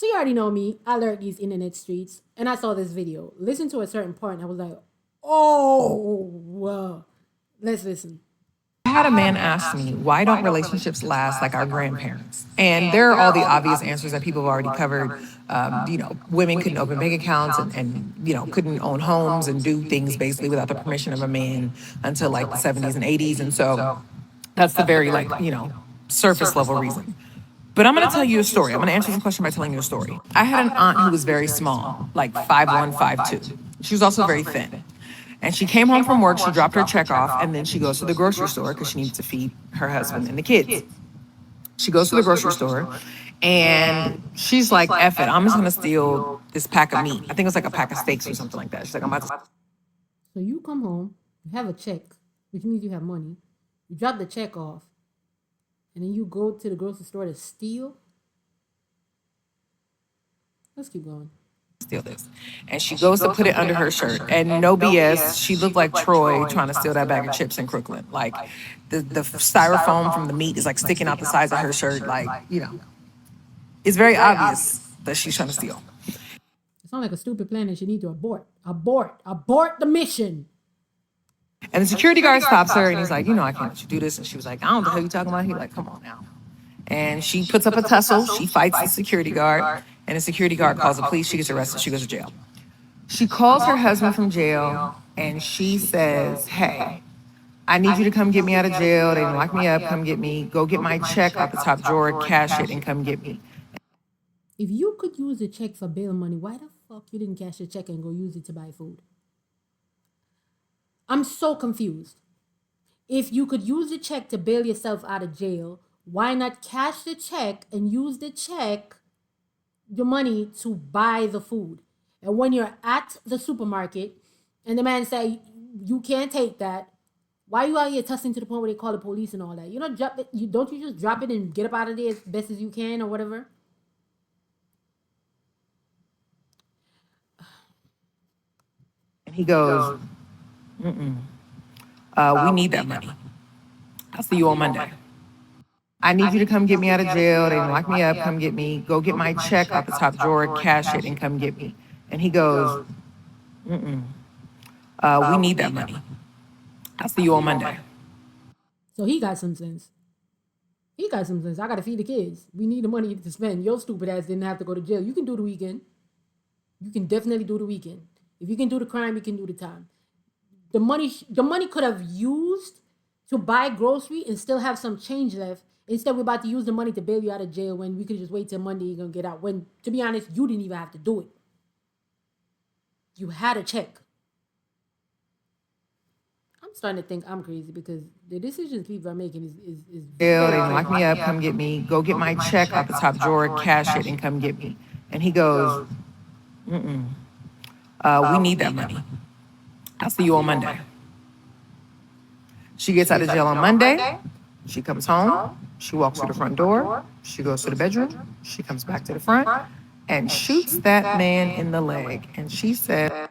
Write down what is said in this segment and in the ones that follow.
So you already know me. I lurk these internet streets, and I saw this video. Listen to a certain part, and I was like, "Oh, let's listen." I had a man ask me, why don't relationships last like our grandparents? And there are all the obvious answers that people have already covered. Women couldn't open bank accounts and couldn't own homes and do things basically without the permission of a man until like the 70s and 80s. And so that's the very surface level reason. But I'm going to tell you a story. I'm going to answer this question by telling you a story. I had an aunt who was very small, like 5'1", 5'2". She was also very thin. And she came home from work, she dropped her check off, and then she goes to the grocery store because she needs to feed her husband and the kids. She goes to the grocery store and she's like, F it, I'm just gonna steal this pack of meat. I think it was like a pack of steaks or something like that. She's like, I'm about to. So you come home, you have a check, which means you have money. You drop the check off, and then you go to the grocery store to steal. Let's keep going. Steal this. And she goes to put it under her shirt. And no BS, she looked like Troy trying to steal that bag of chips in Crooklyn. Like the styrofoam from the meat is like sticking out the sides of her shirt. It's very obvious that she's trying to steal. It sounds like a stupid plan that she need to abort the mission. And the security guard stops her and he's like, I can't let you do this. And she was like, I don't know what the hell you talking about. He's like, come on now. And she puts up a tussle. She fights the security guard. And the security guard calls the police. She gets arrested. She goes to jail. She calls her husband from jail and she says, hey, I need you to come get me out of jail. They lock me up. Come get me. Go get my check out the top drawer, cash it, and come get me. If you could use the check for bail money, why the fuck you didn't cash the check and go use it to buy food? I'm so confused. If you could use the check to bail yourself out of jail, why not cash the check and use your money to buy the food? And when you're at the supermarket and the man say you can't take that, why are you out here tussling to the point where they call the police and all that? You know, don't you just drop it and get up out of there as best as you can or whatever? And he goes, we need that money. I'll see you on Monday. I need you to come get me out of jail. They lock me up. Come get me. Go get my check out the top drawer, cash it, and come get me. And he goes, we need that money. I'll see you on Monday. So he got some sense. I got to feed the kids. We need the money to spend. Your stupid ass didn't have to go to jail. You can do the weekend. You can definitely do the weekend. If you can do the crime, you can do the time. The money could have used to buy grocery and still have some change left. Instead, we're about to use the money to bail you out of jail when we could just wait till Monday you're going to get out. When, to be honest, you didn't even have to do it. You had a check. I'm starting to think I'm crazy because the decisions people are making is They lock me up, come get me. Go get my check out the top drawer, cash it, and come get me. And he goes, we need that money. I'll see you on Monday. She gets out of jail on Monday. She comes home. She walks through the front door. She goes to the bedroom. She comes back to the front and shoots that man in the leg. And she said,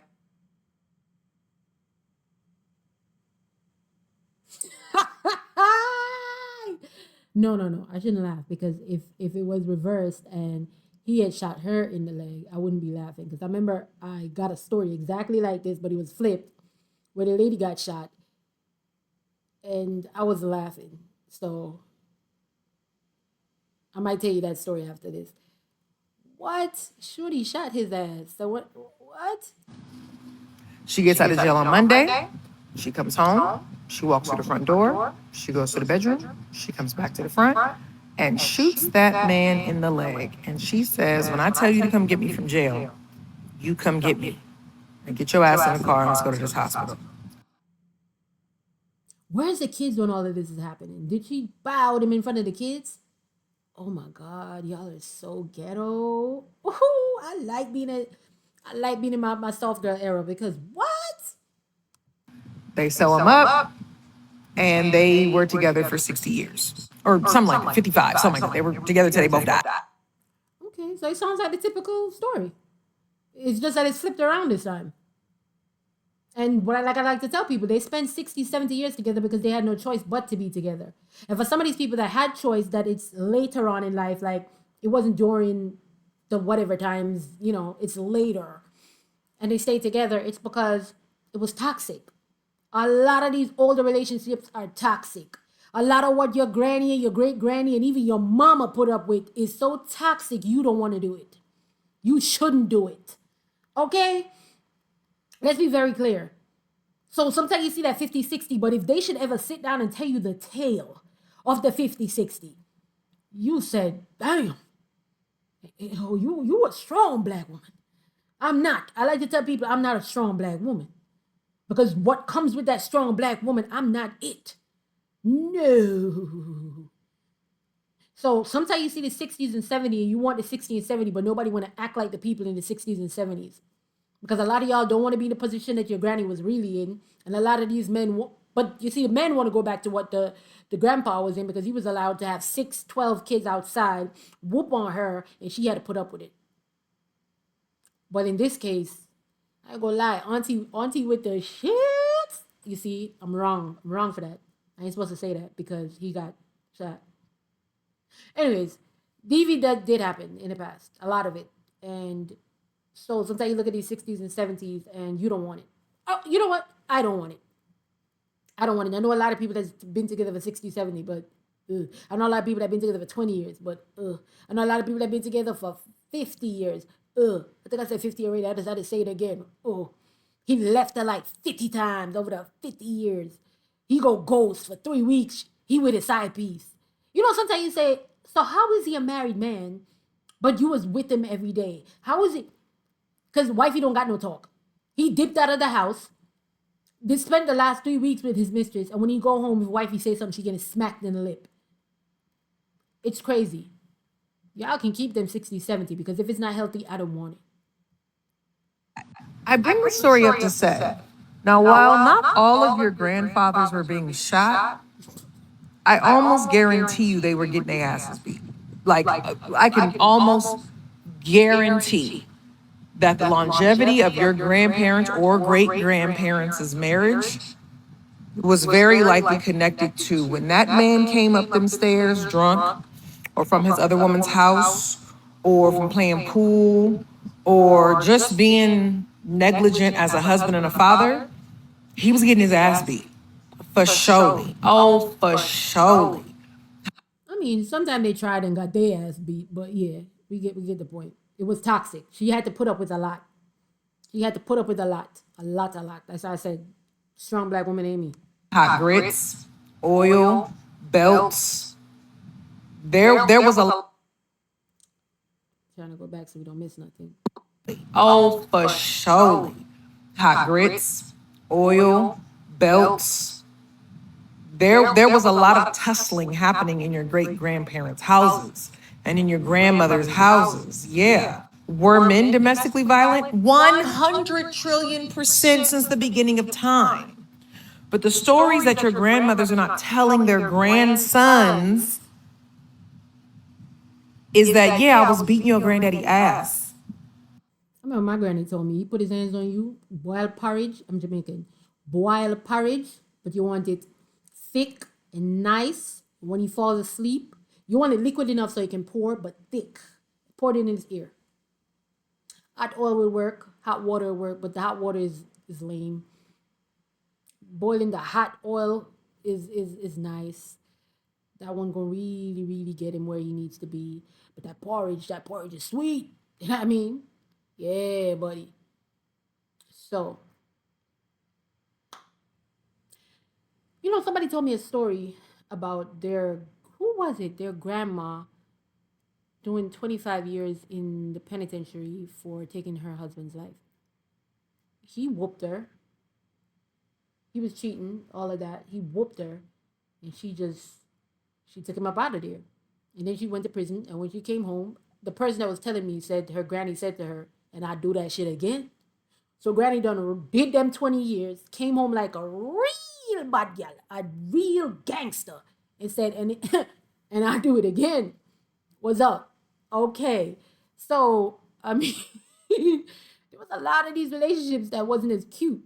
No. I shouldn't laugh because if it was reversed and he had shot her in the leg, I wouldn't be laughing because I remember I got a story exactly like this, but it was flipped where the lady got shot and I was laughing. So I might tell you that story after this. What? Shorty shot his ass. So what? She gets out of jail on Monday. She comes home. She walks through the front door. She goes to the bedroom. She comes back to the front and shoots that man in the leg. And she says, when I tell you to come get me from jail, you come get me. And get your ass in the car and let's go to this hospital. Where's the kids when all of this is happening? Did she bow them in front of the kids? Oh my God, y'all are so ghetto. Ooh, I like being in my soft girl era because what? They sew them up and they were together for 60 years. Or something like that, 55, something like that. They were together till they both died. Okay, so it sounds like the typical story. It's just that it's flipped around this time. And what I like to tell people, they spent 60, 70 years together because they had no choice but to be together. And for some of these people that had choice, that it's later on in life, like it wasn't during the whatever times, it's later, and they stay together, it's because it was toxic. A lot of these older relationships are toxic. A lot of what your granny and your great granny and even your mama put up with is so toxic you don't want to do it. You shouldn't do it. Okay? Let's be very clear. So sometimes you see that 50-60, but if they should ever sit down and tell you the tale of the 50-60, you said, damn, you a strong black woman. I'm not. I like to tell people I'm not a strong black woman. Because what comes with that strong black woman, I'm not it. No. So sometimes you see the 60s and 70s and you want the 60s and 70s, but nobody want to act like the people in the 60s and 70s. Because a lot of y'all don't want to be in the position that your granny was really in. And a lot of these men, but you see, the men want to go back to what the grandpa was in, because he was allowed to have 12 kids outside, whoop on her, and she had to put up with it. But in this case, I ain't gonna lie, auntie with the shit. You see, I'm wrong. I'm wrong for that. I ain't supposed to say that because he got shot. Anyways, DV that did happen in the past, a lot of it. And so sometimes you look at these 60s and 70s and you don't want it. Oh, you know what? I don't want it. I don't want it. I know a lot of people that's been together for 60, 70, but I know a lot of people that have been together for 20 years, but I know a lot of people that have been together for 50 years. I think I said 50 already. I decided to say it again. He left her like 50 times over the 50 years. He go ghost for 3 weeks. He with his side piece. Sometimes you say, so how is he a married man, but you was with him every day? How is it? Because wifey don't got no talk. He dipped out of the house. They spent the last 3 weeks with his mistress, and when he go home, his wifey say something, she getting smacked in the lip. It's crazy. Y'all can keep them 60, 70, because if it's not healthy, I don't want it. I bring the story up to say, now, while not all of your grandfathers were being shot, I almost guarantee you they were getting their asses beat. Like, I can almost guarantee that the longevity of your grandparents or great grandparents' marriage was very likely connected to when that man came up them stairs drunk, or from his other woman's house, or from playing pool, or just being negligent as a husband and a father. He was getting his ass beat. For surely. Oh, for surely. I mean, sometimes they tried and got their ass beat, but yeah, we get the point. It was toxic. She had to put up with a lot. She had to put up with a lot. A lot. That's why I said, strong black woman ain't me. Hot grits, oil, belts. There was a lot. Trying to go back so we don't miss nothing. Oh, for surely. Hot grits, oil, belts. There was a lot of tussling happening in your great grandparents' houses and in your grandmother's houses. Yeah. Were men domestically violent? 100 trillion% since the beginning of time. But the stories that your grandmothers are not telling their grandsons is that, yeah, I was beating your granddaddy ass. I remember my granny told me, he put his hands on you, boil porridge. I'm Jamaican. Boil porridge, but you want it thick and nice. When he falls asleep, you want it liquid enough so he can pour, but thick. Pour it in his ear. Hot oil will work, hot water will work, but the hot water is lame. Boiling the hot oil is nice. That one gonna really, really get him where he needs to be. But that porridge is sweet. You know what I mean? Yeah, buddy. So, somebody told me a story about who was it? Their grandma doing 25 years in the penitentiary for taking her husband's life. He whooped her. He was cheating, all of that. He whooped her, and she took him up out of there. And then she went to prison, and when she came home, the person that was telling me said her granny said to her, and I do that shit again. So granny did them 20 years, came home like a real bad gal, a real gangster, and said, and I do it again. What's up? Okay. So, I mean, there was a lot of these relationships that wasn't as cute.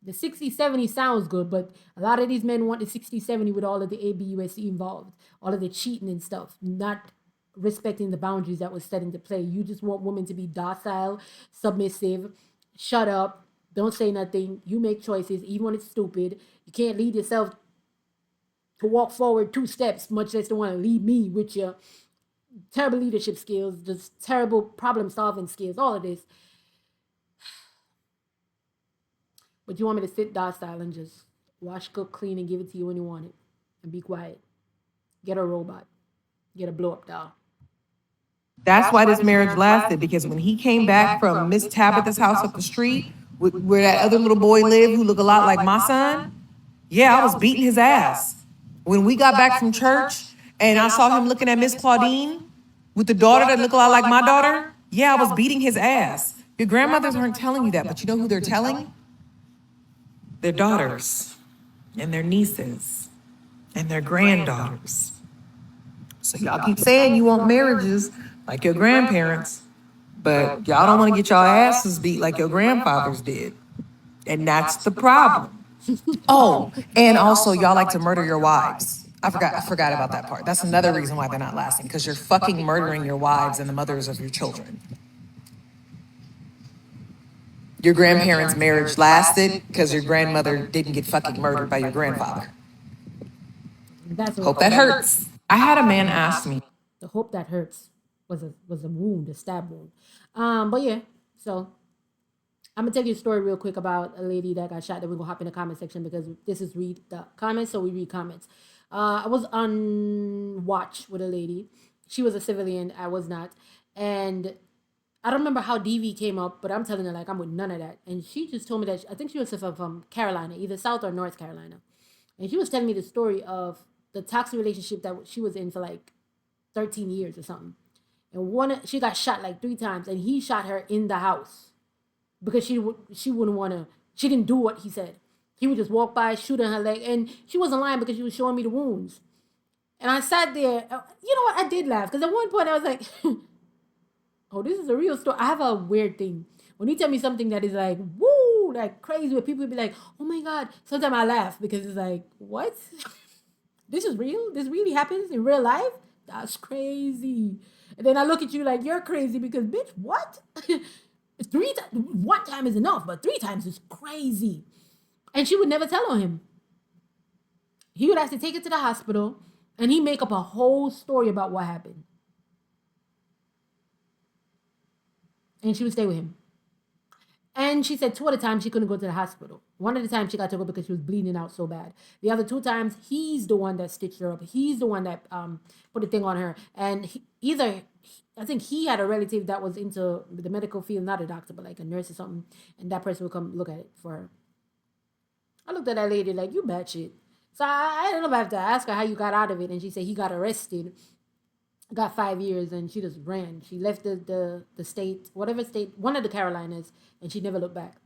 The 60, 70 sounds good, but a lot of these men want the 60, 70 with all of the ABUSC involved, all of the cheating and stuff. Not respecting the boundaries that was set into play. You just want women to be docile, submissive, shut up, don't say nothing. You make choices, even when it's stupid. You can't lead yourself to walk forward 2 steps, much less to want to lead me with your terrible leadership skills, just terrible problem solving skills, all of this. But you want me to sit docile and just wash, cook, clean, and give it to you when you want it, and be quiet. Get a robot. Get a blow up doll. That's why this marriage lasted, because when he came back from Miss Tabitha's house up the street, where that other little boy lived who looked a lot like my son, yeah, I was beating his ass. When we got back from church and I saw him looking at Miss Claudine with the daughter that looked a lot like my daughter, yeah, I was beating his ass. Your grandmothers aren't telling you that, but you know who they're telling? Their daughters and their nieces and their granddaughters. So y'all keep saying you want marriages like your grandparents, but y'all don't want to get y'all asses beat like your grandfathers did. And that's the problem. Oh, and also y'all like to murder your wives. I forgot about that part. That's another reason why they're not lasting, because you're fucking murdering your wives and the mothers of your children. Your grandparents' marriage lasted because your grandmother didn't get fucking murdered by your grandfather. Hope that hurts. I had a man ask me. The hope that hurts was a wound, a stab wound. But yeah, so I'm gonna tell you a story real quick about a lady that got shot. That we're gonna hop in the comment section because this is read the comments, so we read comments. I was on watch with a lady. She was a civilian. I was not, and I don't remember how DV came up, but I'm telling her like I'm with none of that. And she just told me that I think she was from Carolina, either South or North Carolina, and she was telling me the story of the toxic relationship that she was in for like 13 years or something. And she got shot like 3 times, and he shot her in the house because she wouldn't want to. She didn't do what he said. He would just walk by, shoot her leg, and she wasn't lying because she was showing me the wounds. And I sat there. You know what? I did laugh because at one point I was like, "Oh, this is a real story." I have a weird thing when you tell me something that is like, "Woo!" like crazy, where people be like, "Oh my god!" Sometimes I laugh because it's like, "What? This is real? This really happens in real life? That's crazy." And then I look at you like you're crazy because, bitch, what? 3 times, 1 time is enough, but 3 times is crazy. And she would never tell on him. He would have to take it to the hospital, and he'd make up a whole story about what happened. And she would stay with him. And she said 2 of the times she couldn't go to the hospital. 1 of the times she got to go because she was bleeding out so bad. The other 2 times, he's the one that stitched her up. He's the one that put a thing on her. And I think he had a relative that was into the medical field, not a doctor, but like a nurse or something. And that person would come look at it for her. I looked at that lady like, you batshit. So I don't know if I have to ask her how you got out of it. And she said he got arrested, got 5 years, and she just ran. She left the state, whatever state, one of the Carolinas, and she never looked back.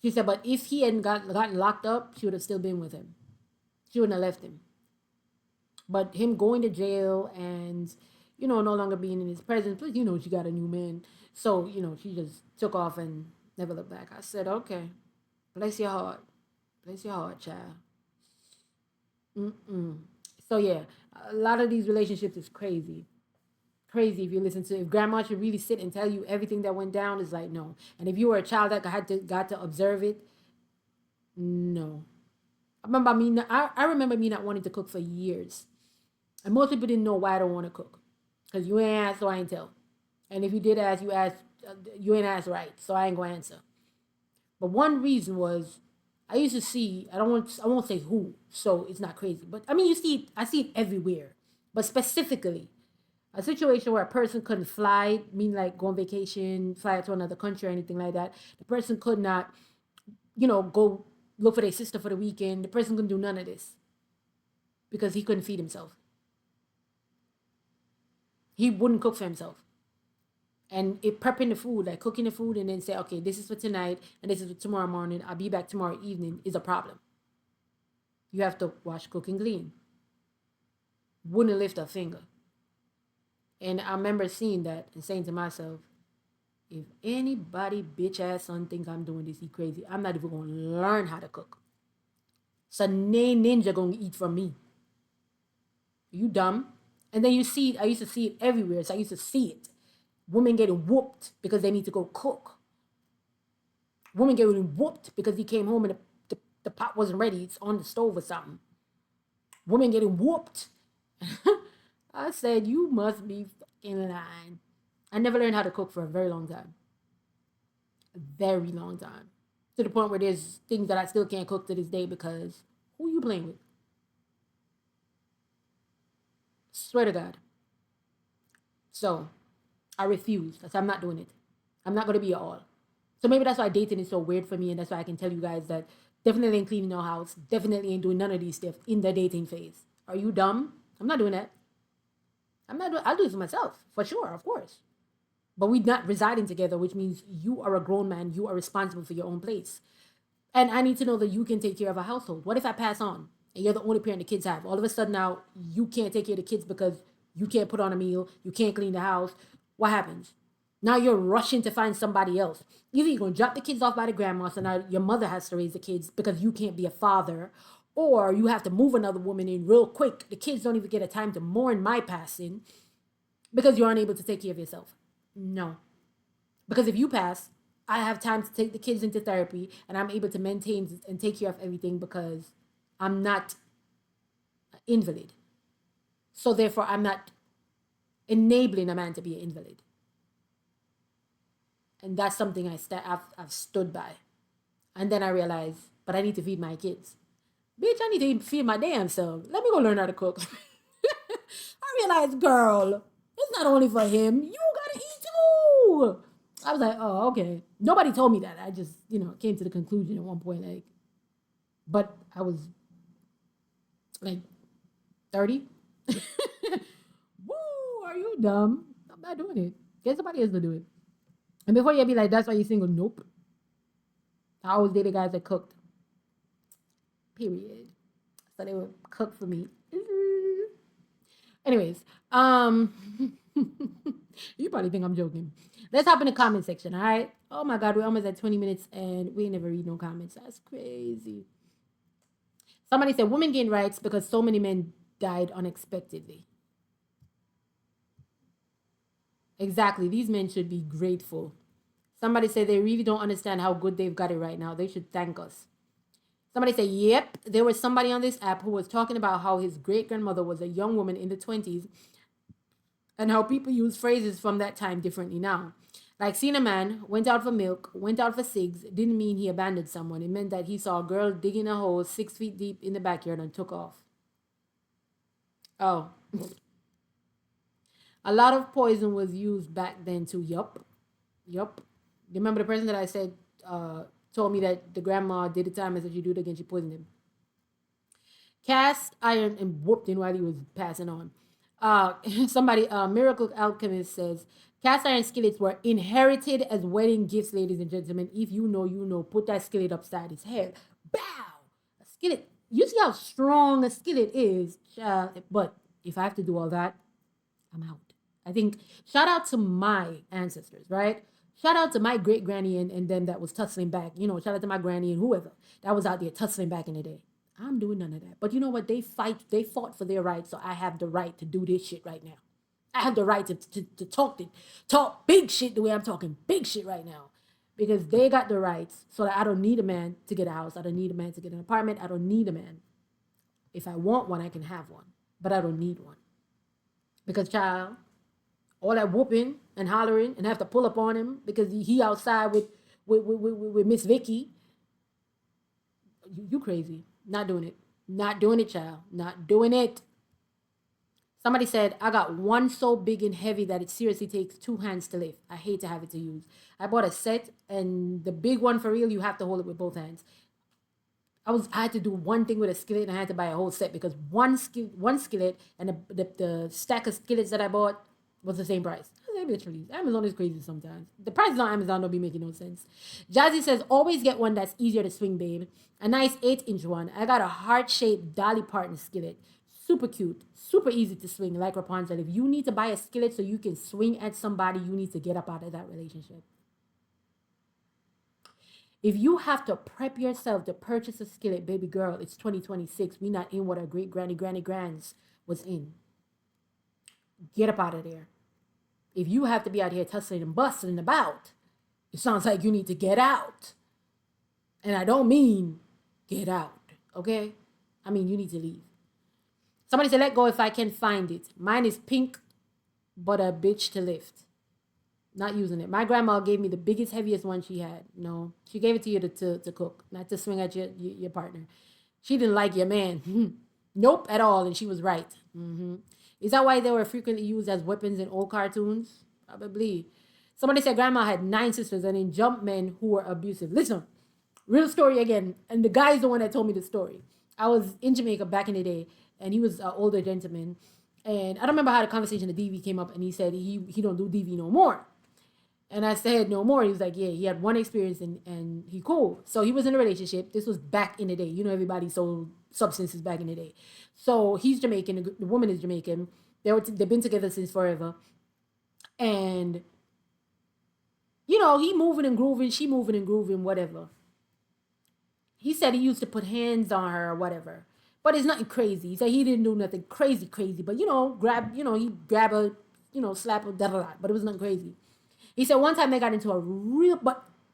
She said, but if he hadn't gotten locked up, she would have still been with him. She wouldn't have left him. But him going to jail and, no longer being in his presence, plus, she got a new man. So, she just took off and never looked back. I said, okay, bless your heart. Bless your heart, child. So, yeah, a lot of these relationships is crazy. Crazy if you listen to. If grandma should really sit and tell you everything that went down, is like, no. And if you were a child that got to observe it, no. I remember me not wanting to cook for years. And most people didn't know why I don't want to cook. Because you ain't asked, so I ain't tell. And if you did ask, you ain't asked right, so I ain't going to answer. But one reason was, I used to see, I won't say who, so it's not crazy. But, I see it everywhere. But specifically, a situation where a person couldn't fly, mean like go on vacation, fly to another country or anything like that. The person could not, go look for their sister for the weekend. The person couldn't do none of this because he couldn't feed himself. He wouldn't cook for himself. And prepping the food, like cooking the food and then say, okay, this is for tonight and this is for tomorrow morning. I'll be back tomorrow evening is a problem. You have to wash, cook, and clean. Wouldn't lift a finger. And I remember seeing that and saying to myself, if anybody bitch ass son think I'm doing this, he crazy. I'm not even going to learn how to cook. So ninja going to eat from me. You dumb? And then you see it, I used to see it everywhere. So I used to see it. Women getting whooped because they need to go cook. Women getting whooped because he came home and the pot wasn't ready. It's on the stove or something. Women getting whooped. I said, you must be fucking lying. I never learned how to cook for a very long time. A very long time. To the point where there's things that I still can't cook to this day because who you playing with? Swear to God. So I refuse. I said, I'm not doing it. I'm not going to be all. So maybe that's why dating is so weird for me, and that's why I can tell you guys that definitely ain't cleaning no house, definitely ain't doing none of these stuff in the dating phase. Are you dumb? I'm not doing that. I'm not doing. I'll do it for myself, for sure, of course. But we're not residing together, which means you are a grown man. You are responsible for your own place, and I need to know that you can take care of a household. What if I pass on and you're the only parent the kids have? All of a sudden now you can't take care of the kids because you can't put on a meal, you can't clean the house. What happens? Now you're rushing to find somebody else. Either you're gonna drop the kids off by the grandma, so now your mother has to raise the kids because you can't be a father, or you have to move another woman in real quick. The kids don't even get a time to mourn my passing because you're unable to take care of yourself. No. Because if you pass, I have time to take the kids into therapy and I'm able to maintain and take care of everything because I'm not an invalid. So therefore, I'm not enabling a man to be an invalid. And that's something I've stood by. And then I realized, but I need to feed my kids. Bitch, I need to feed my damn self. Let me go learn how to cook. I realized, girl, it's not only for him. You gotta eat too. I was like, oh, okay. Nobody told me that. I just, came to the conclusion at one point, like, but I was like 30. Woo, are you dumb? I'm not doing it. Get somebody else to do it. And before you be like, that's why you're single. Nope. I always dated guys that cooked. Period. So they would cook for me. Anyways, you probably think I'm joking. Let's hop in the comment section, all right? Oh my God, we're almost at 20 minutes and we ain't never read no comments. That's crazy. Somebody said women gain rights because so many men died unexpectedly. Exactly. These men should be grateful. Somebody said they really don't understand how good they've got it right now. They should thank us. Somebody said, yep, there was somebody on this app who was talking about how his great-grandmother was a young woman in the 20s and how people use phrases from that time differently now. Like, seen a man, went out for milk, went out for cigs, didn't mean he abandoned someone. It meant that he saw a girl digging a hole 6 feet deep in the backyard and took off. Oh. A lot of poison was used back then too. Yup. Remember the person that I said told me that the grandma did the time and said you do it again, she poisoned him. Cast iron and whooped him while he was passing on. Somebody, Miracle Alchemist says, cast iron skillets were inherited as wedding gifts, ladies and gentlemen. If you know, you know. Put that skillet upside his head. Bow! A skillet. You see how strong a skillet is. But if I have to do all that, I'm out. I think, shout out to my ancestors, right? Shout out to my great granny and them that was tussling back. Shout out to my granny and whoever that was out there tussling back in the day. I'm doing none of that. But you know what? They fought for their rights, so I have the right to do this shit right now. I have the right to talk big shit the way I'm talking big shit right now. Because they got the rights, so that I don't need a man to get a house. I don't need a man to get an apartment. I don't need a man. If I want one, I can have one. But I don't need one. Because, child, all that whooping and hollering and have to pull up on him because he outside with Miss Vicky. You crazy. Not doing it. Not doing it, child. Not doing it. Somebody said, I got one so big and heavy that it seriously takes 2 hands to lift. I hate to have it to use. I bought a set, and the big one for real, you have to hold it with both hands. I had to do one thing with a skillet, and I had to buy a whole set because one skillet and the stack of skillets that I bought was the same price. Literally, Amazon is crazy sometimes. The prices on Amazon don't be making no sense. Jazzy says, always get one that's easier to swing, babe. A nice 8-inch one. I got a heart-shaped Dolly Parton skillet. Super cute. Super easy to swing, like Rapunzel. If you need to buy a skillet so you can swing at somebody, you need to get up out of that relationship. If you have to prep yourself to purchase a skillet, baby girl, it's 2026. We're not in what our great grands was in. Get up out of there. If you have to be out here tussling and bustling about, it sounds like you need to get out. And I don't mean get out, okay? I mean you need to leave. Somebody said, let go if I can find it. Mine is pink, but a bitch to lift. Not using it. My grandma gave me the biggest, heaviest one she had. No, she gave it to you to cook, not to swing at your partner. She didn't like your man. Nope, at all. And she was right. Is that why they were frequently used as weapons in old cartoons? Probably. Somebody said grandma had 9 sisters and in jumped men who were abusive. Listen, real story again. And the guy's the one that told me the story. I was in Jamaica back in the day, and he was an older gentleman. And I don't remember how the conversation of DV came up, and he said he don't do DV no more. And I said no more. He was like, yeah, he had one experience and he cool. So he was in a relationship. This was back in the day. You know, everybody sold substances back in the day. So he's Jamaican. The woman is Jamaican. They've been together since forever. And, you know, he moving and grooving. She moving and grooving, whatever. He said he used to put hands on her or whatever. But it's nothing crazy. He said he didn't do nothing crazy. But, you know, he'd grab her, you know, slap her, but it was nothing crazy. He said one time they got into a real,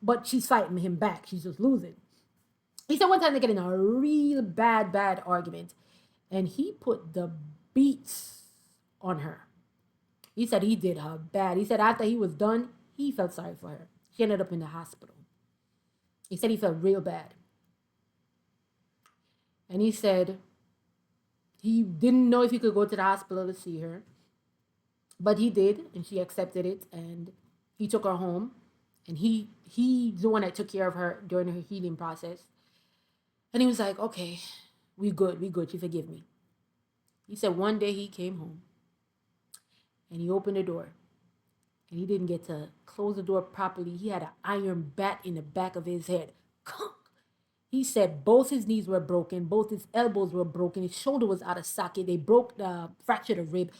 but she's fighting him back. She's just losing. He said one time they got in a real bad argument, and he put the beats on her. He said he did her bad. He said after he was done, he felt sorry for her. She ended up in the hospital. He said he felt real bad. And he said he didn't know if he could go to the hospital to see her, but he did, and she accepted it, and he took her home, and he's the one that took care of her during her healing process. And he was like, okay, we good, she forgive me. He said one day he came home, and he opened the door, and he didn't get to close the door properly. He had an iron bat in the back of his head. He said both his knees were broken, both his elbows were broken, his shoulder was out of socket, they fractured a rib.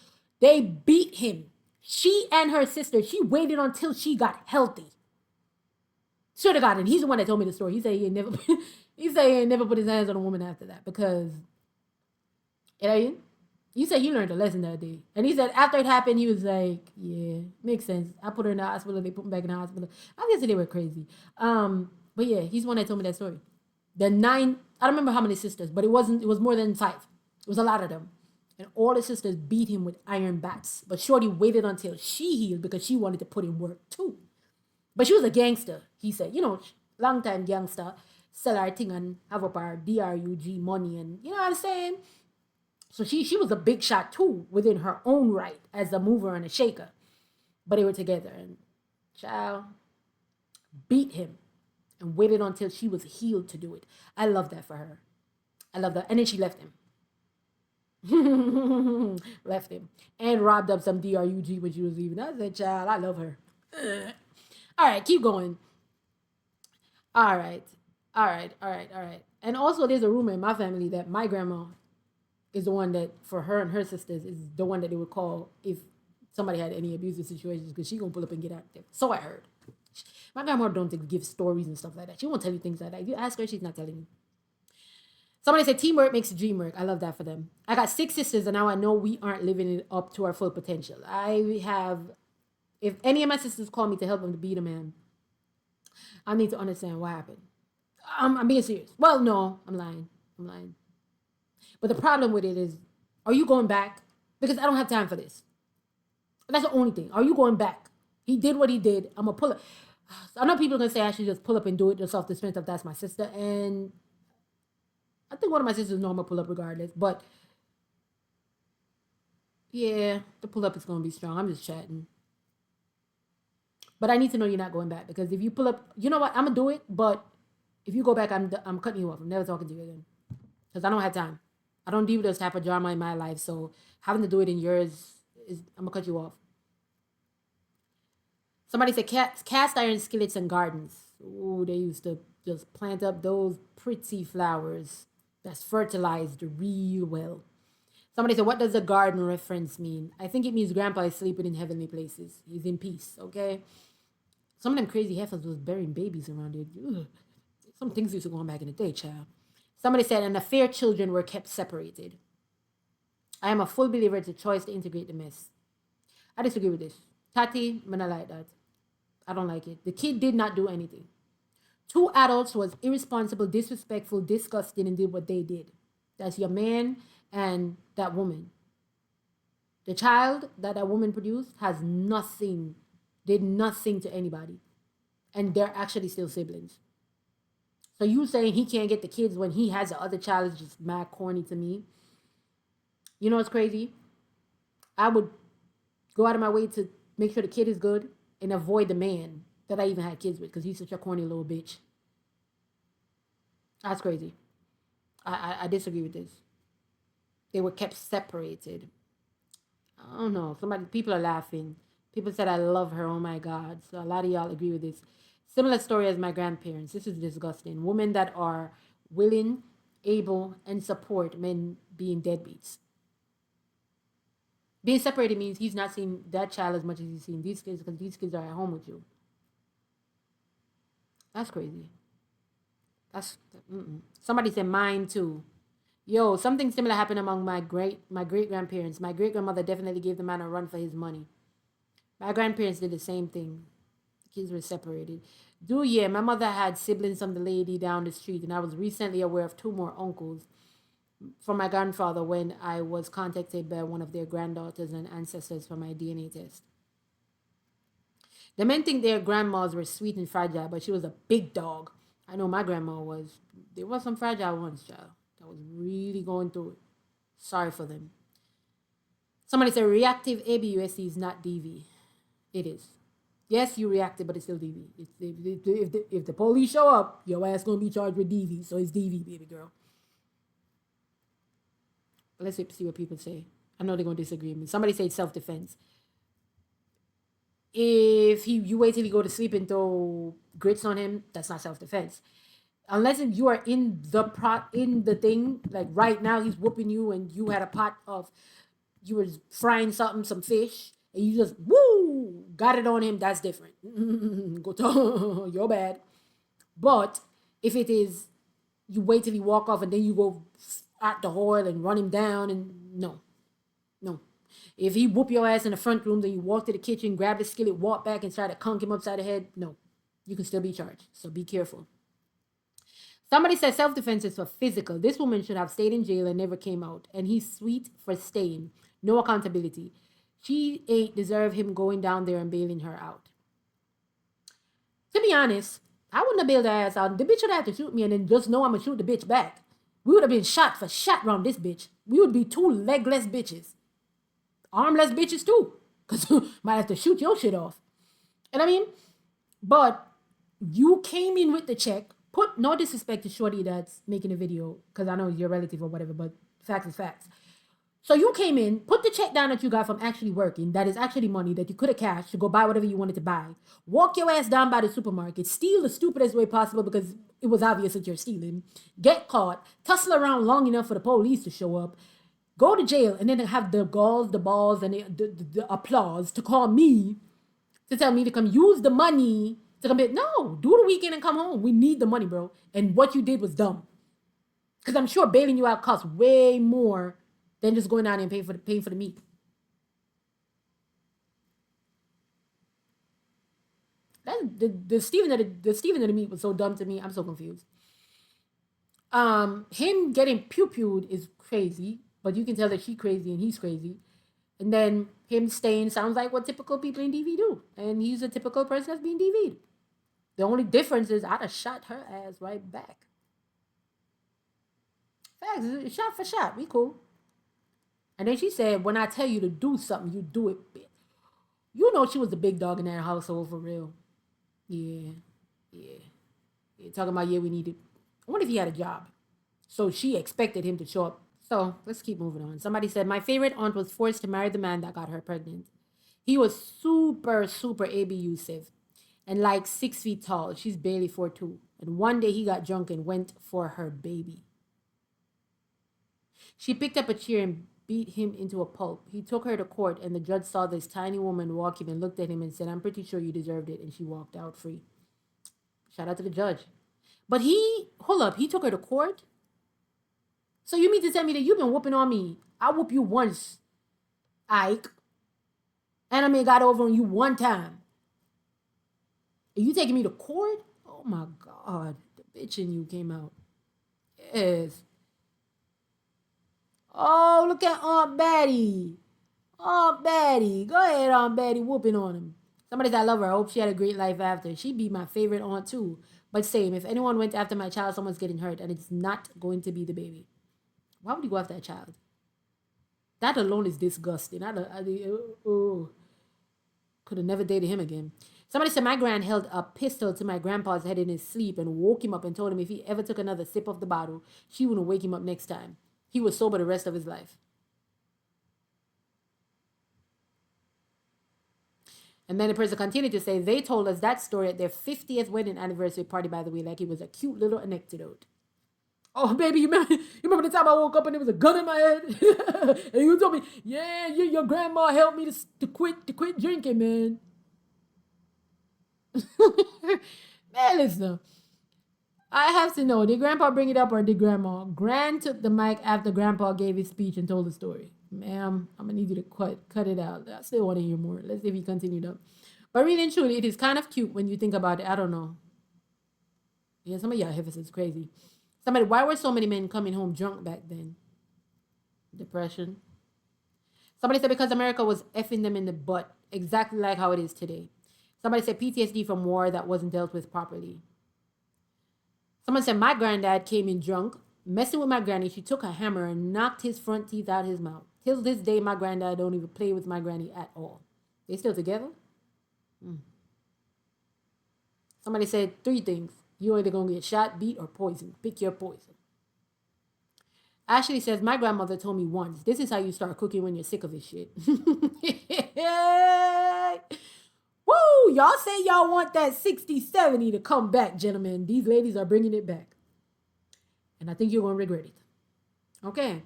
They beat him. She and her sister, she waited until she got healthy. Swear to God, and he's the one that told me the story. He said he ain't never put his hands on a woman after that because, he said he learned a lesson that day. And he said after it happened, he was like, yeah, makes sense. I put her in the hospital, they put me back in the hospital. Obviously they were crazy. But yeah, he's the one that told me that story. The 9, I don't remember how many sisters, but it was more than 5. It was a lot of them. And all the sisters beat him with iron bats. But Shorty waited until she healed because she wanted to put in work too. But she was a gangster, he said. You know, long time gangster. Sell her thing and have up her DRUG money. And you know what I'm saying? So she was a big shot too within her own right as a mover and a shaker. But they were together. And child beat him and waited until she was healed to do it. I love that for her. I love that. And then she left him. Left him and robbed up some DRUG when she was leaving. I said, child, I love her. All right, keep going. All right. And also there's a rumor in my family that my grandma is the one that, for her and her sisters, is the one that they would call if somebody had any abusive situations because she gonna pull up and get active. So I heard. My grandma don't give stories and stuff like that. She won't tell you things like that. If you ask her, she's not telling you. Somebody said teamwork makes the dream work. I love that for them. I got 6 sisters, and now I know we aren't living it up to our full potential. If any of my sisters call me to help them to beat a man, I need to understand what happened. I'm being serious. Well, no, I'm lying. But the problem with it is, are you going back? Because I don't have time for this. That's the only thing. Are you going back? He did what he did. I'm going to pull up. I know people are going to say I should just pull up and do it just self-defense if that's my sister. And I think one of my sisters know I'm going to pull up regardless. But yeah, the pull up is going to be strong. I'm just chatting. But I need to know you're not going back. Because if you pull up, you know what? I'm going to do it. But if you go back, I'm cutting you off. I'm never talking to you again. Because I don't have time. I don't deal with this type of drama in my life. So having to do it in yours, I'm going to cut you off. Somebody said cast iron skillets and gardens. Ooh, they used to just plant up those pretty flowers that's fertilized real well. Somebody said, what does the garden reference mean? I think it means grandpa is sleeping in heavenly places. He's in peace, okay? Some of them crazy heifers was burying babies around it. Ugh. Some things used to go on back in the day, child. Somebody said, and the fair children were kept separated. I am a full believer it's a choice to integrate the mess. I disagree with this. Tati, I'm not like that. I don't like it. The kid did not do anything. Two adults was irresponsible, disrespectful, disgusting, and did what they did. That's your man and that woman. The child that that woman produced has nothing, did nothing to anybody. And they're actually still siblings. So you saying he can't get the kids when he has the other child is just mad corny to me. You know what's crazy? I would go out of my way to make sure the kid is good and avoid the man that I even had kids with because he's such a corny little bitch. That's crazy. I disagree with this. They were kept separated. I don't know. People are laughing. People said I love her. Oh my God. So a lot of y'all agree with this. Similar story as my grandparents. This is disgusting. Women that are willing, able, and support men being deadbeats. Being separated means he's not seeing that child as much as he's seeing these kids because these kids are at home with you. That's crazy. That's somebody said mine too. Yo, something similar happened among my great grandparents. My great grandmother definitely gave the man a run for his money. My grandparents did the same thing. The kids were separated. Yeah, my mother had siblings from the lady down the street, and I was recently aware of two more uncles from my grandfather when I was contacted by one of their granddaughters and ancestors for my DNA test. The men think their grandmas were sweet and fragile, but she was a big dog. I know my grandma was. There was some fragile ones, child. That was really going through it. Sorry for them. Somebody said reactive ABUSC is not DV. It is. Yes, you reacted, but it's still DV. If the police show up, your ass gonna be charged with DV. So it's DV, baby girl. Let's see what people say. I know they're gonna disagree with me. Somebody said self-defense. If you wait till he go to sleep and throw grits on him, that's not self-defense. Unless if you are in the thing, like right now he's whooping you and you had a pot of, you were frying some fish, and you just got it on him, that's different. Go to you're bad. But if it is you wait till he walk off and then you go at the hole and run him down, and no. If he whoop your ass in the front room, then you walk to the kitchen, grab the skillet, walk back and try to conk him upside the head, no. You can still be charged. So be careful. Somebody said self-defense is for physical. This woman should have stayed in jail and never came out. And he's sweet for staying. No accountability. She ain't deserve him going down there and bailing her out. To be honest, I wouldn't have bailed her ass out. The bitch would have to shoot me and then just know I'm going to shoot the bitch back. We would have been shot for shot around this bitch. We would be two legless bitches. Armless bitches too. Because might have to shoot your shit off. And I mean, but you came in with the check. Put no disrespect to Shorty that's making a video, because I know you're relative or whatever, but facts is facts. So you came in, put the check down that you got from actually working, that is actually money that you could have cashed to go buy whatever you wanted to buy. Walk your ass down by the supermarket, steal the stupidest way possible because it was obvious that you're stealing, get caught, tussle around long enough for the police to show up, go to jail, and then have the balls, and the applause to call me, to tell me to come use the money to come in. No, do the weekend and come home. We need the money, bro. And what you did was dumb. Because I'm sure bailing you out costs way more than just going down and paying for the meat. The Steven of the meat was so dumb to me. I'm so confused. Him getting pew-pewed is crazy, but you can tell that she's crazy and he's crazy. And then him staying sounds like what typical people in DV do. And he's a typical person that's being DV'd. The only difference is I'd have shot her ass right back. Facts, shot for shot. We cool. And then she said, when I tell you to do something, you do it, bitch. You know she was the big dog in that household for real. Yeah. Talking about, we needed. I wonder if he had a job. So she expected him to show up. So let's keep moving on. Somebody said, my favorite aunt was forced to marry the man that got her pregnant. He was super abusive and like 6 feet tall. She's barely 4'2". And one day he got drunk and went for her baby. She picked up a chair and beat him into a pulp. He took her to court, and the judge saw this tiny woman walk him and looked at him and said, I'm pretty sure you deserved it. And she walked out free. Shout out to the judge. But he took her to court? So you mean to tell me that you've been whooping on me? I whoop you once, Ike. Anime got over on you one time. Are you taking me to court? Oh my God. The bitch in you came out. Yes. Oh, look at Aunt Betty. Aunt Betty. Go ahead, Aunt Betty, whooping on him. Somebody that I love her. I hope she had a great life after. She'd be my favorite aunt too. But same, if anyone went after my child, someone's getting hurt, and it's not going to be the baby. Why would you go after that child? That alone is disgusting. Could have never dated him again. Somebody said my grand held a pistol to my grandpa's head in his sleep and woke him up and told him if he ever took another sip of the bottle, she wouldn't wake him up next time. He was sober the rest of his life. And then the person continued to say, they told us that story at their 50th wedding anniversary party, by the way, like it was a cute little anecdote. Oh, baby, you remember the time I woke up and there was a gun in my head? And you told me, yeah, your grandma helped me to quit drinking, man. Man, listen. I have to know, did grandpa bring it up or did grandma? Gran took the mic after grandpa gave his speech and told the story. Ma'am, I'm going to need you to cut it out. I still want to hear more. Let's see if he continued up. But really and truly, it is kind of cute when you think about it. I don't know. Yeah, some of y'all heifers is crazy. Somebody, why were so many men coming home drunk back then? Depression. Somebody said because America was effing them in the butt, exactly like how it is today. Somebody said PTSD from war that wasn't dealt with properly. Someone said my granddad came in drunk, messing with my granny. She took a hammer and knocked his front teeth out his mouth. Till this day, my granddad don't even play with my granny at all. They still together? Somebody said 3 things. You either gonna get shot, beat, or poisoned. Pick your poison. Ashley says, my grandmother told me once, this is how you start cooking when you're sick of this shit. Woo! Y'all say y'all want that 60-70 to come back, gentlemen. These ladies are bringing it back. And I think you're going to regret it. Okay.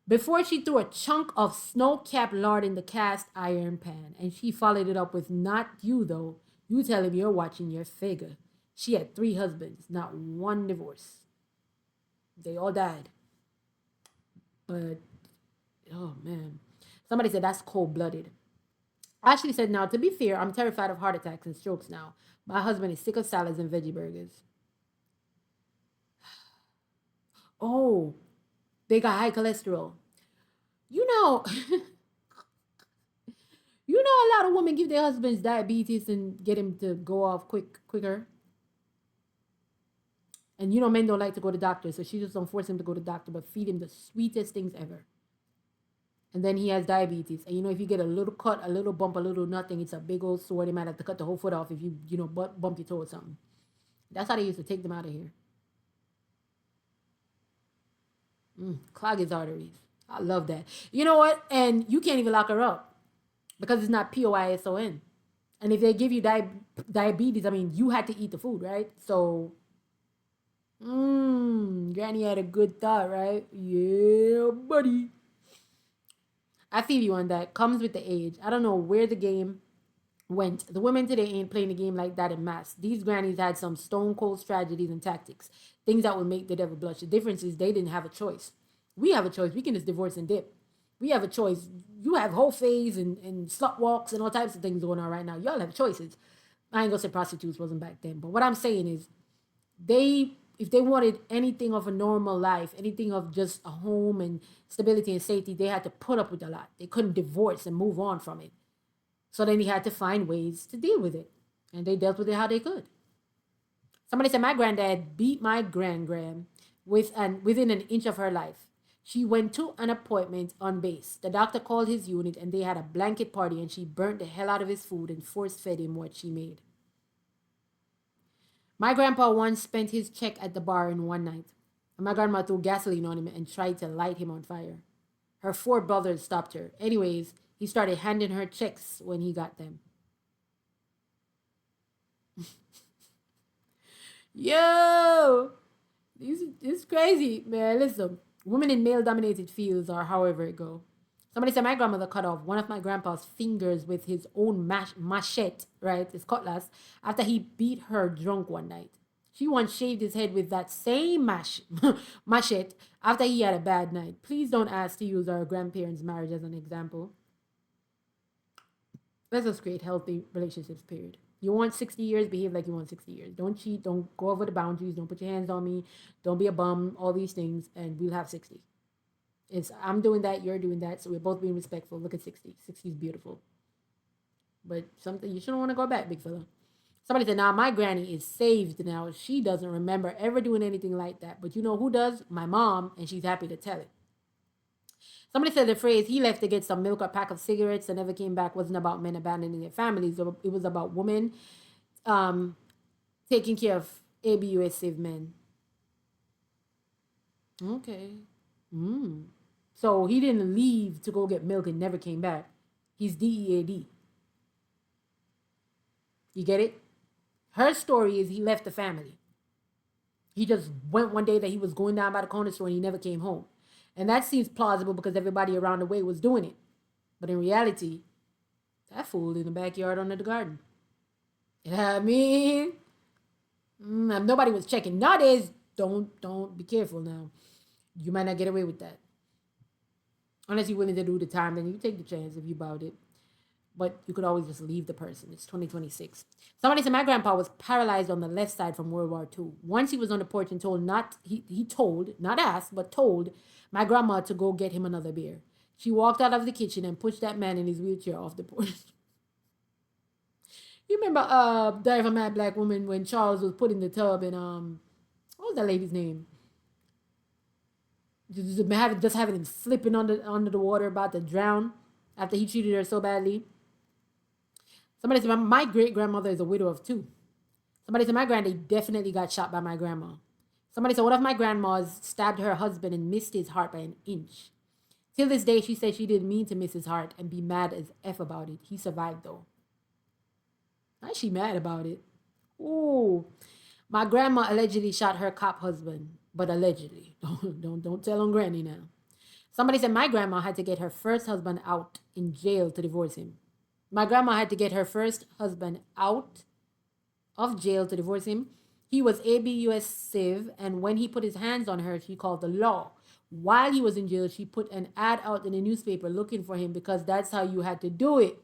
Before she threw a chunk of snow-capped lard in the cast iron pan, and she followed it up with, not you, though. You tell him you're watching your figure. She had 3 husbands, not 1 divorce. They all died. But, oh, man. Somebody said that's cold-blooded. Ashley said, now, to be fair, I'm terrified of heart attacks and strokes now. My husband is sick of salads and veggie burgers. Oh, they got high cholesterol. You know, a lot of women give their husbands diabetes and get him to go off quicker. And men don't like to go to doctors, so she just don't force him to go to doctor, but feed him the sweetest things ever. And then he has diabetes. And if you get a little cut, a little bump, a little nothing, it's a big old sore. They might have to cut the whole foot off if you bump your toe or something. That's how they used to take them out of here. Clog his arteries. I love that. You know what? And you can't even lock her up because it's not POISON. And if they give you diabetes, I mean, you had to eat the food, right? So, Granny had a good thought, right? Yeah, buddy. I feel you on that. Comes with the age. I don't know where the game went. The women today ain't playing the game like that in mass. These grannies had some stone cold strategies and tactics, things that would make the devil blush. The difference is they didn't have a choice. We have a choice. We can just divorce and dip. We have a choice. You have whole phase and slut walks and all types of things going on right now. Y'all have choices. I ain't gonna say prostitutes wasn't back then, but what I'm saying is if they wanted anything of a normal life, anything of just a home and stability and safety, they had to put up with a lot. They couldn't divorce and move on from it. So then they had to find ways to deal with it. And they dealt with it how they could. Somebody said my granddad beat my grand within an inch of her life. She went to an appointment on base. The doctor called his unit and they had a blanket party and she burnt the hell out of his food and force-fed him what she made. My grandpa once spent his check at the bar in one night. And my grandma threw gasoline on him and tried to light him on fire. Her 4 brothers stopped her. Anyways, he started handing her checks when he got them. Yo! This is crazy, man. Listen, women in male-dominated fields are however it go. Somebody said my grandmother cut off one of my grandpa's fingers with his own machete, right? His cutlass, after he beat her drunk one night. She once shaved his head with that same machete after he had a bad night. Please don't ask to use our grandparents' marriage as an example. Let's just create healthy relationships, period. You want 60 years, behave like you want 60 years. Don't cheat, don't go over the boundaries, don't put your hands on me, don't be a bum, all these things, and we'll have 60. It's I'm doing that, you're doing that, so we're both being respectful. Look at 60. 60 is beautiful. But something you shouldn't want to go back, big fella. Somebody said, now my granny is saved now. She doesn't remember ever doing anything like that. But you know who does? My mom, and she's happy to tell it. Somebody said the phrase, he left to get some milk or a pack of cigarettes and never came back, wasn't about men abandoning their families. It was about women um, taking care of ABUS saved men. Okay. So he didn't leave to go get milk and never came back. He's DEAD. You get it? Her story is he left the family. He just went one day that he was going down by the corner store and he never came home. And that seems plausible because everybody around the way was doing it. But in reality, that fool in the backyard under the garden. You know what I mean? Nobody was checking. Nowadays, don't be careful now. You might not get away with that. Unless you're willing to do the time, then you take the chance if you about it. But you could always just leave the person. It's 2026. Somebody said my grandpa was paralyzed on the left side from World War II. Once he was on the porch and told he told, not asked, but told my grandma to go get him another beer. She walked out of the kitchen and pushed that man in his wheelchair off the porch. You remember Diary of a Mad Black Woman when Charles was put in the tub and what was that lady's name? Just having him flipping under the water about to drown after he treated her so badly. Somebody said my great grandmother is a widow of two. Somebody said my granddad definitely got shot by my grandma. Somebody said one of my grandmas stabbed her husband and missed his heart by an inch. Till this day, she said she didn't mean to miss his heart and be mad as F about it. He survived though. Why is she mad about it? Ooh. My grandma allegedly shot her cop husband, but allegedly. Don't tell on Granny now. Somebody said my grandma had to get her first husband out in jail to divorce him. My grandma had to get her first husband out of jail to divorce him. He was ABUS Civ, and when he put his hands on her, she called the law. While he was in jail, she put an ad out in the newspaper looking for him because that's how you had to do it.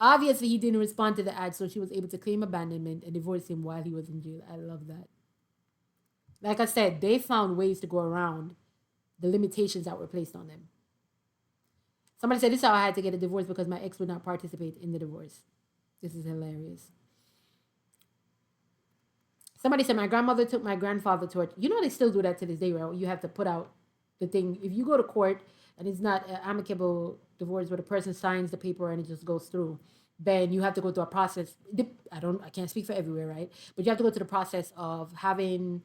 Obviously, he didn't respond to the ad, so she was able to claim abandonment and divorce him while he was in jail. I love that. Like I said, they found ways to go around the limitations that were placed on them. Somebody said, this is how I had to get a divorce because my ex would not participate in the divorce. This is hilarious. Somebody said, my grandmother took my grandfather to it. You know, they still do that to this day, right? You have to put out the thing. If you go to court and it's not an amicable divorce where the person signs the paper and it just goes through, then you have to go through a process. I can't speak for everywhere, right? But you have to go through the process of having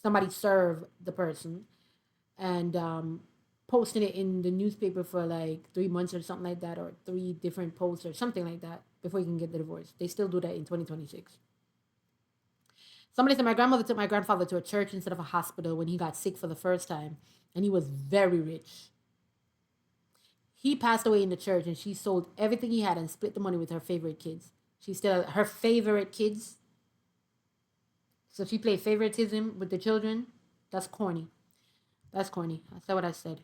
somebody serve the person and posting it in the newspaper for like 3 months or something like that, or 3 different posts or something like that before you can get the divorce. They still do that in 2026. Somebody said my grandmother took my grandfather to a church instead of a hospital when he got sick for the first time, and he was very rich. He passed away in the church, and she sold everything he had and split the money with her favorite kids. She still her favorite kids. So she played favoritism with the children. That's corny. That's corny. That's what I said.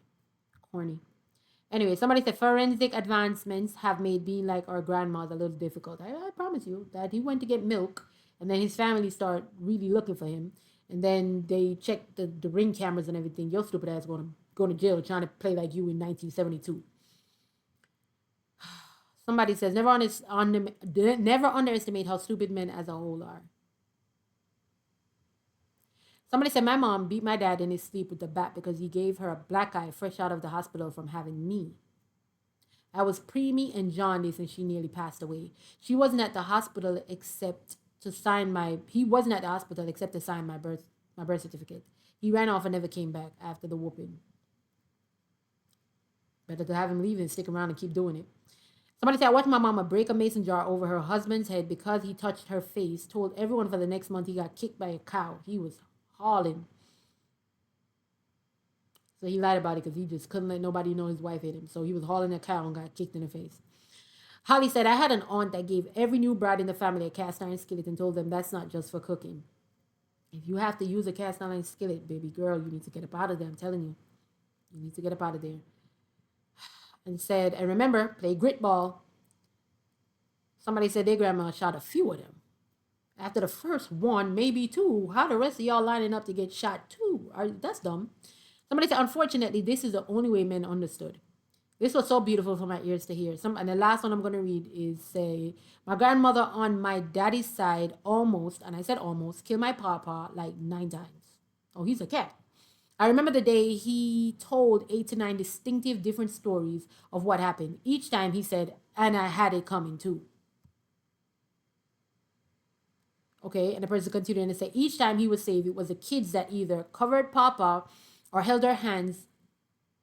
Corny. Anyway, somebody said forensic advancements have made being like our grandmas a little difficult. I promise you that he went to get milk, and then his family start really looking for him, and then they check the ring cameras and everything. Your stupid ass going to jail trying to play like you in 1972. Somebody says never underestimate how stupid men as a whole are. Somebody said my mom beat my dad in his sleep with a bat because he gave her a black eye fresh out of the hospital from having me. I was preemie and jaundice and she nearly passed away. He wasn't at the hospital except to sign my birth certificate. He ran off and never came back after the whooping. Better to have him leave than stick around and keep doing it. Somebody said I watched my mama break a mason jar over her husband's head because he touched her face. Told everyone for the next month he got kicked by a cow. He was hauling. So he lied about it because he just couldn't let nobody know his wife hit him. So he was hauling a cow and got kicked in the face. Holly said, I had an aunt that gave every new bride in the family a cast iron skillet and told them that's not just for cooking. If you have to use a cast iron skillet, baby girl, you need to get up out of there. I'm telling you. You need to get up out of there. And said, and remember, play grit ball. Somebody said their grandma shot a few of them. After the first one, maybe two. How the rest of y'all lining up to get shot too? That's dumb. Somebody said, unfortunately, this is the only way men understood. This was so beautiful for my ears to hear. And the last one I'm going to read is say, my grandmother on my daddy's side almost, and I said almost, killed my papa like 9 times. Oh, he's a cat. I remember the day he told 8 to 9 distinctive different stories of what happened. Each time he said, and I had it coming too. Okay, and the person continued and said, each time he was saved, it was the kids that either covered Papa or held her hands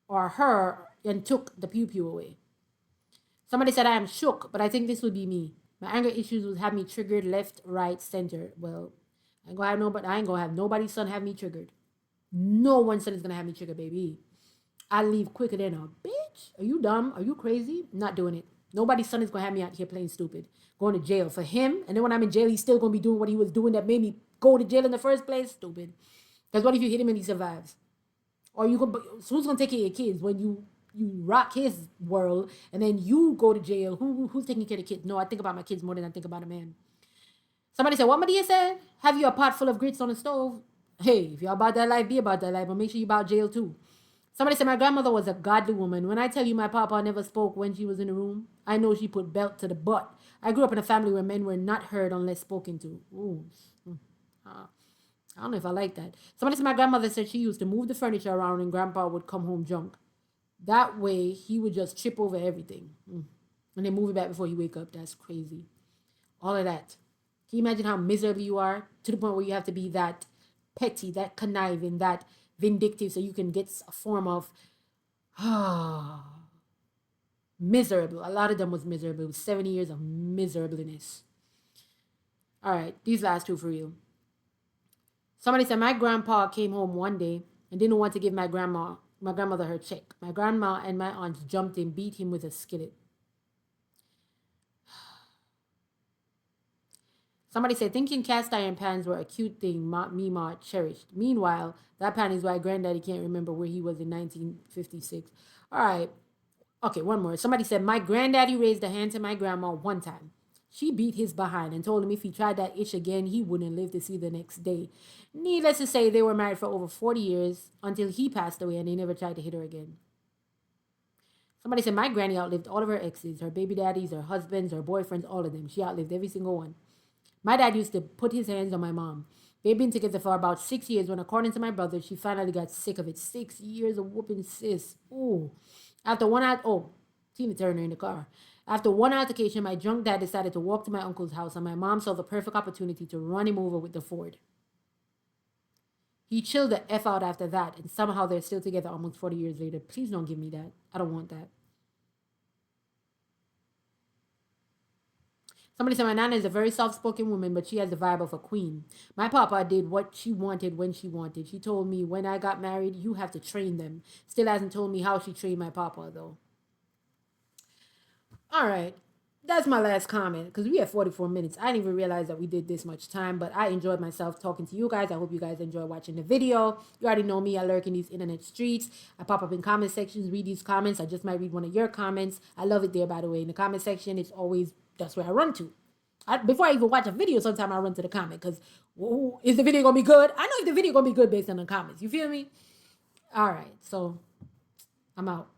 or her and took the pew away. Somebody said, I am shook, but I think this would be me. My anger issues would have me triggered left, right, center. Well, I ain't gonna have nobody's son have me triggered. No one's son is gonna have me triggered, baby. I leave quicker than a bitch. Are you dumb? Are you crazy? Not doing it. Nobody's son is gonna have me out here playing stupid, going to jail for him. And then when I'm in jail, he's still gonna be doing what he was doing that made me go to jail in the first place. Stupid. Because what if you hit him and he survives? Or who's gonna take care of your kids when you rock his world and then you go to jail? Who's taking care of the kids? No, I think about my kids more than I think about a man. Somebody said, what Medea said? Have you a pot full of grits on the stove? Hey, if you're about that life, be about that life, but make sure you about jail too. Somebody said my grandmother was a godly woman. When I tell you my papa never spoke when she was in the room, I know she put belt to the butt. I grew up in a family where men were not heard unless spoken to. Ooh. I don't know if I like that. Somebody said my grandmother said she used to move the furniture around and grandpa would come home drunk. That way he would just trip over everything. And then move it back before he wake up. That's crazy. All of that. Can you imagine how miserable you are to the point where you have to be that petty, that conniving, that vindictive so you can get a form of miserable. A lot of them was miserable. It was 70 years of miserableness. All right, these last two for you. Somebody said my grandpa came home one day and didn't want to give my grandmother her check. My grandma and my aunts jumped in, beat him with a skillet. Somebody said, thinking cast iron pans were a cute thing Mima cherished. Meanwhile, that pan is why granddaddy can't remember where he was in 1956. All right. Okay, one more. Somebody said, my granddaddy raised a hand to my grandma one time. She beat his behind and told him if he tried that itch again, he wouldn't live to see the next day. Needless to say, they were married for over 40 years until he passed away and they never tried to hit her again. Somebody said, my granny outlived all of her exes, her baby daddies, her husbands, her boyfriends, all of them. She outlived every single one. My dad used to put his hands on my mom. They've been together for about 6 years when, according to my brother, she finally got sick of it. 6 years of whooping sis. Ooh. After Tina Turner in the car. After one altercation, my drunk dad decided to walk to my uncle's house, and my mom saw the perfect opportunity to run him over with the Ford. He chilled the F out after that, and somehow they're still together almost 40 years later. Please don't give me that. I don't want that. Somebody said my nana is a very soft-spoken woman, but she has the vibe of a queen. My papa did what she wanted when she wanted. She told me when I got married, you have to train them. Still hasn't told me how she trained my papa, though. All right. That's my last comment because we have 44 minutes. I didn't even realize that we did this much time, but I enjoyed myself talking to you guys. I hope you guys enjoy watching the video. You already know me. I lurk in these internet streets. I pop up in comment sections, read these comments. I just might read one of your comments. I love it there, by the way. In the comment section, it's always, that's where I run to. Before I even watch a video, sometimes I run to the comment because is the video going to be good? I know if the video going to be good based on the comments. You feel me? All right. So I'm out.